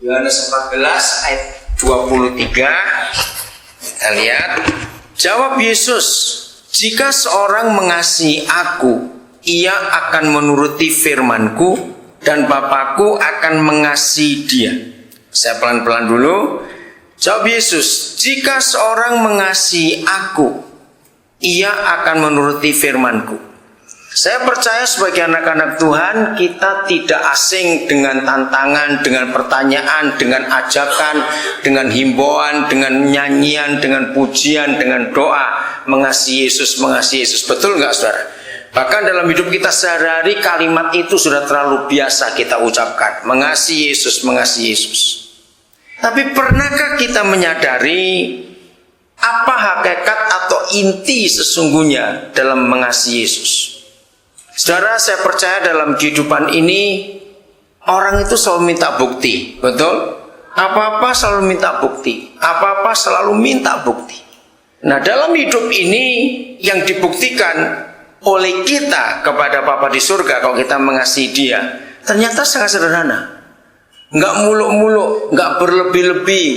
Yohanes 14 ayat 23. Kita lihat. Jawab Yesus, jika seorang mengasihi aku, ia akan menuruti firman-Ku dan Bapa-Ku akan mengasihi dia. Saya pelan-pelan dulu. Jawab Yesus, jika seorang mengasihi aku, ia akan menuruti firman-Ku. Saya percaya sebagai anak-anak Tuhan, kita tidak asing dengan tantangan, dengan pertanyaan, dengan ajakan, dengan himbauan, dengan nyanyian, dengan pujian, dengan doa. Mengasihi Yesus, mengasihi Yesus. Betul nggak saudara? Bahkan dalam hidup kita sehari-hari kalimat itu sudah terlalu biasa kita ucapkan. Mengasihi Yesus, mengasihi Yesus. Tapi pernahkah kita menyadari apa hakikat atau inti sesungguhnya dalam mengasihi Yesus? Saudara, saya percaya dalam kehidupan ini orang itu selalu minta bukti, betul? Apa-apa selalu minta bukti, apa-apa selalu minta bukti. Nah, dalam hidup ini yang dibuktikan oleh kita kepada Bapa di surga kalau kita mengasihi Dia, ternyata sangat sederhana. Enggak muluk-muluk, enggak berlebih-lebih,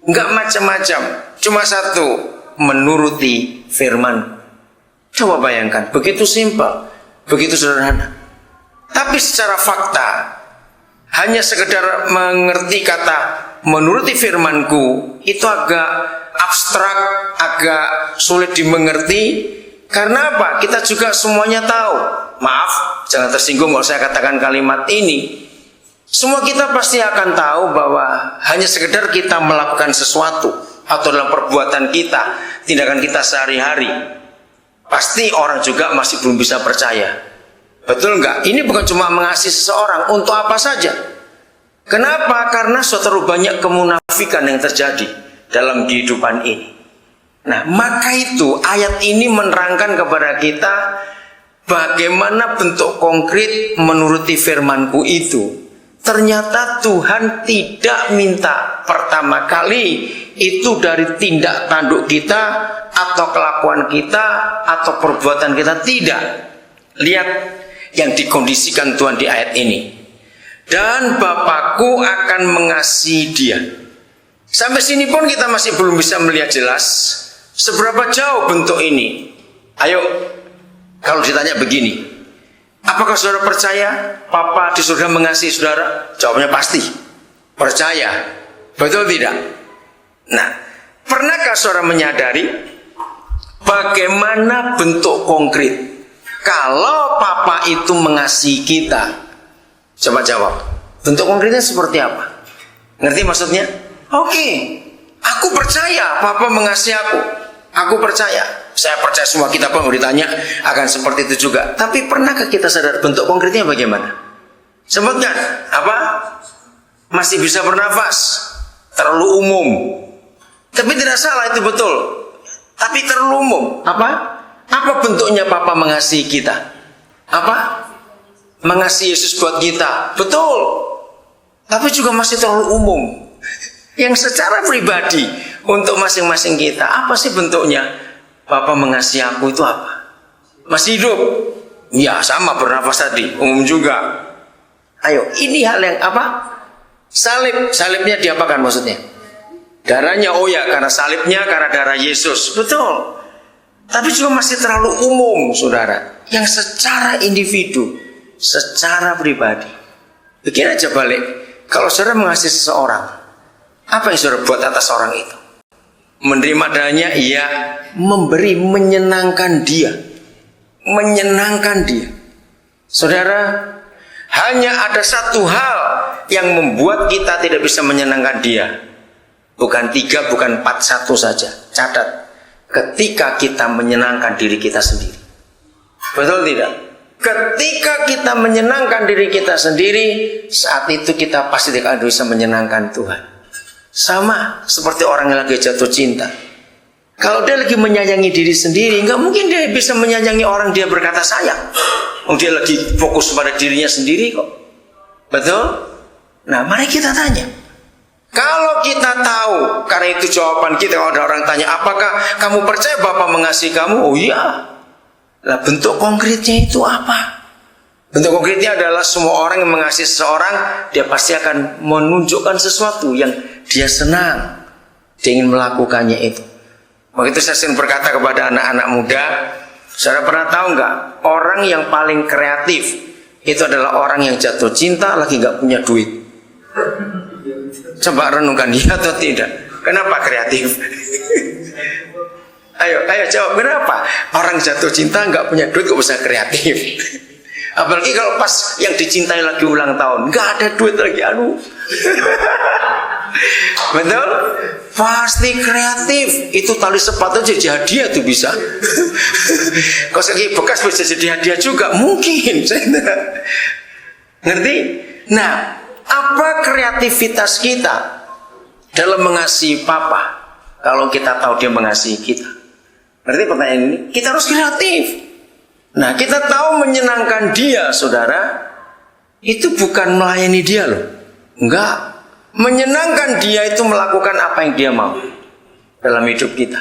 enggak macam-macam. Cuma satu, menuruti firman. Coba bayangkan, begitu simpel. Begitu sederhana. Tapi secara fakta, hanya sekedar mengerti kata menuruti firman-Ku itu agak abstrak, agak sulit dimengerti. Karena apa? Kita juga semuanya tahu. Maaf, jangan tersinggung kalau saya katakan kalimat ini. Semua kita pasti akan tahu bahwa hanya sekedar kita melakukan sesuatu atau dalam perbuatan kita, tindakan kita sehari-hari, pasti orang juga masih belum bisa percaya. Betul enggak? Ini bukan cuma mengasihi seseorang, untuk apa saja. Kenapa? Karena sudah terlalu banyak kemunafikan yang terjadi dalam kehidupan ini. Nah, maka itu ayat ini menerangkan kepada kita bagaimana bentuk konkret menuruti firman-Ku itu. Ternyata Tuhan tidak minta pertama kali itu dari tindak tanduk kita atau kelakuan kita atau perbuatan kita. Tidak. Lihat yang dikondisikan Tuhan di ayat ini. Dan Bapa-Ku akan mengasihi dia. Sampai sini pun kita masih belum bisa melihat jelas seberapa jauh bentuk ini. Ayo, kalau ditanya begini, apakah saudara percaya Papa di surga mengasihi saudara? Jawabnya pasti. Percaya. Betul tidak? Nah, pernahkah saudara menyadari bagaimana bentuk konkret kalau Papa itu mengasihi kita? Coba jawab. Bentuk konkretnya seperti apa? Ngerti maksudnya? Oke, aku percaya Papa mengasihi aku. Aku percaya. Saya percaya semua kita pun ditanya akan seperti itu juga. Tapi pernahkah kita sadar bentuk konkretnya bagaimana? Sebutkan. Apa? Masih bisa bernafas. Terlalu umum. Tapi tidak salah, itu betul. Tapi terlalu umum. Apa? Apa bentuknya Papa mengasihi kita? Apa? Mengasihi Yesus buat kita. Betul. Tapi juga masih terlalu umum. Yang secara pribadi untuk masing-masing kita, apa sih bentuknya? Papa mengasihi aku itu apa? Masih hidup? Ya, sama bernafas tadi, umum juga. Ayo, ini hal yang apa? Salib. Salibnya diapakan maksudnya? Darahnya, oh ya, karena salibnya karena darah Yesus. Betul. Tapi juga masih terlalu umum, saudara. Yang secara individu, secara pribadi. Begini aja balik. Kalau saudara mengasihi seseorang, apa yang saudara buat atas orang itu? Menerima darahnya, iya. Memberi, menyenangkan dia. Menyenangkan dia. Saudara, hanya ada satu hal yang membuat kita tidak bisa menyenangkan dia. Bukan 3, bukan 4, 1 saja. Catat. Ketika kita menyenangkan diri kita sendiri. Betul tidak? Ketika kita menyenangkan diri kita sendiri, saat itu kita pasti tidak bisa menyenangkan Tuhan. Sama seperti orang yang lagi jatuh cinta. Kalau dia lagi menyayangi diri sendiri, nggak mungkin dia bisa menyayangi orang dia berkata sayang. Dia lagi fokus pada dirinya sendiri kok. Betul? Nah, mari kita tanya. Kalau kita tahu, karena itu jawaban kita kalau ada orang tanya, apakah kamu percaya Bapa mengasihi kamu? Oh iya. Lah bentuk konkretnya itu apa? Bentuk konkretnya adalah semua orang yang mengasihi seseorang, dia pasti akan menunjukkan sesuatu yang dia senang, dia ingin melakukannya itu. Begitu saya sering berkata kepada anak-anak muda, saudara pernah tahu nggak, orang yang paling kreatif itu adalah orang yang jatuh cinta lagi nggak punya duit. Coba renungkan, iya atau tidak? Kenapa kreatif? Ayo jawab, kenapa? Orang jatuh cinta nggak punya duit kok bisa kreatif? Apalagi kalau pas yang dicintai lagi ulang tahun, nggak ada duit lagi, betul? Pasti kreatif. Itu tali sepatu jadi hadiah tuh bisa. Kos kaki bekas bisa jadi hadiah juga mungkin. Ngerti? Nah, apa kreativitas kita dalam mengasihi Papa? Kalau kita tahu dia mengasihi kita, ngerti pertanyaan ini? Kita harus kreatif. Nah, kita tahu menyenangkan dia, saudara, itu bukan melayani dia loh. Enggak. Menyenangkan dia itu melakukan apa yang dia mau dalam hidup kita.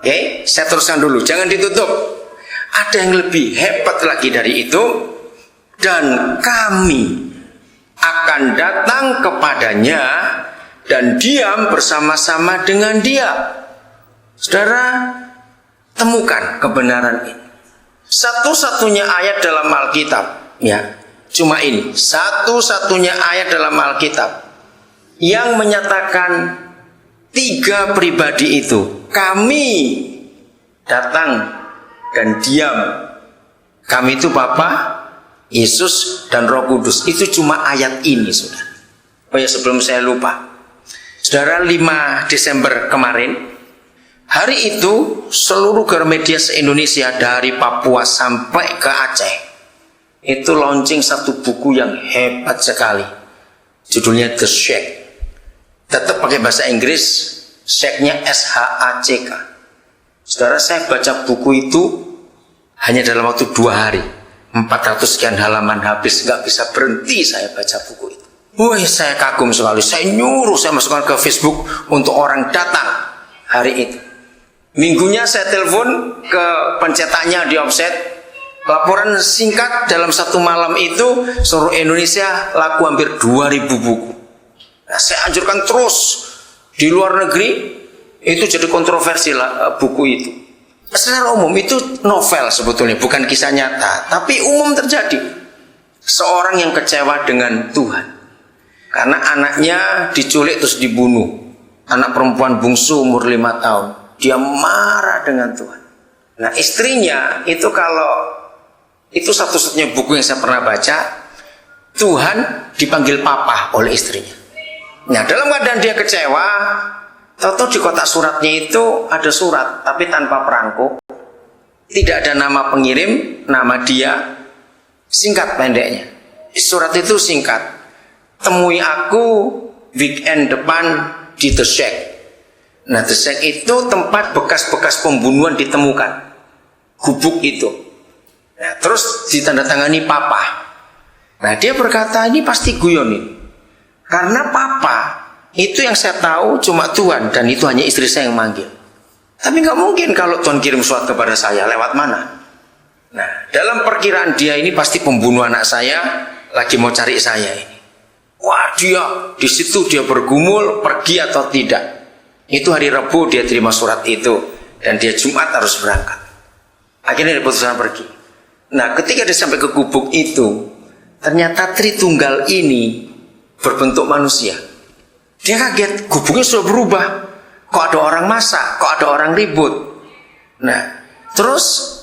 Oke, saya teruskan dulu, jangan ditutup. Ada yang lebih hebat lagi dari itu. Dan kami akan datang kepadanya dan diam bersama-sama dengan dia. Saudara, temukan kebenaran ini. Satu-satunya ayat dalam Alkitab, ya, cuma ini. Satu-satunya ayat dalam Alkitab yang menyatakan tiga pribadi itu. Kami datang dan diam. Kami itu Bapa, Yesus, dan Roh Kudus. Itu cuma ayat ini, saudara. Oh ya, sebelum saya lupa, saudara, 5 Desember kemarin, hari itu seluruh Gramedia se-Indonesia dari Papua sampai ke Aceh itu launching satu buku yang hebat sekali. Judulnya The Shack. Tetap pakai bahasa Inggris, Shack-nya SHACK. Saudara, saya baca buku itu hanya dalam waktu 2 hari. 400 sekian halaman habis, nggak bisa berhenti saya baca buku itu. Wah, saya kagum sekali. Saya masukkan ke Facebook untuk orang datang hari itu. Minggunya saya telepon ke pencetaknya di offset. Laporan singkat dalam satu malam itu seluruh Indonesia laku hampir 2000 buku. Nah, saya anjurkan terus di luar negeri itu jadi kontroversi lah buku itu. Secara umum itu novel sebetulnya, bukan kisah nyata, tapi umum terjadi. Seorang yang kecewa dengan Tuhan karena anaknya diculik terus dibunuh. Anak perempuan bungsu umur 5 tahun. Dia marah dengan Tuhan. Nah, istrinya itu, kalau itu satu-satunya buku yang saya pernah baca, Tuhan dipanggil Papa oleh istrinya. Nah, dalam keadaan dia kecewa, tahu-tahu di kotak suratnya itu ada surat, tapi tanpa perangko. Tidak ada nama pengirim, nama dia, singkat pendeknya. Surat itu singkat. Temui aku weekend depan di The Shack. Nah, The Shack itu tempat bekas-bekas pembunuhan ditemukan. Gubuk itu. Nah, terus ditandatangani Papa. Nah, dia berkata ini pasti guyon ini. Karena Papa itu yang saya tahu cuma Tuhan, dan itu hanya istri saya yang manggil. Tapi nggak mungkin kalau Tuhan kirim surat kepada saya, lewat mana? Nah, dalam perkiraan dia ini pasti pembunuh anak saya lagi mau cari saya ini. Wah, dia di situ dia bergumul pergi atau tidak. Itu hari Rabu dia terima surat itu, dan dia Jumat harus berangkat. Akhirnya dia putuskan pergi. Nah, ketika dia sampai ke gubuk itu, ternyata Tritunggal ini berbentuk manusia. Dia kaget, gubuknya sudah berubah. Kok ada orang masak, kok ada orang ribut. Nah, terus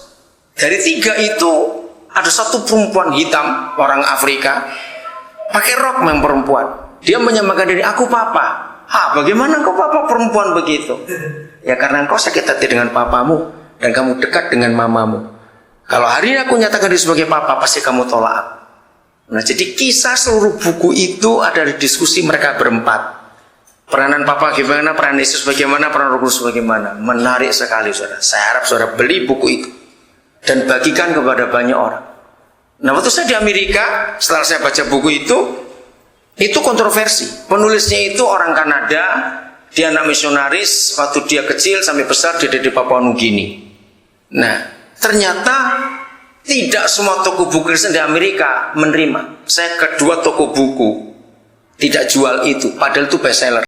dari 3 itu ada satu perempuan hitam, orang Afrika, pakai rok memang perempuan. Dia menyamakan diri, aku Papa. Bagaimana kau Papa perempuan begitu? Ya, karena engkau sakit hati dengan papamu dan kamu dekat dengan mamamu. Kalau hari ini aku nyatakan diri sebagai Papa, pasti kamu tolak aku. Nah, jadi kisah seluruh buku itu ada di diskusi mereka berempat. Peranan Papa gimana, peranan Yesus bagaimana, peranan Roh Kudus bagaimana. Menarik sekali, saudara. Saya harap saudara beli buku itu dan bagikan kepada banyak orang. Nah, waktu saya di Amerika, setelah saya baca buku itu kontroversi. Penulisnya itu orang Kanada, dia anak misionaris. Waktu dia kecil sampai besar dia di Papua Nugini. Nah, ternyata Tidak semua toko buku Kristen di Amerika menerima. Saya kedua toko buku tidak jual itu, padahal itu bestseller.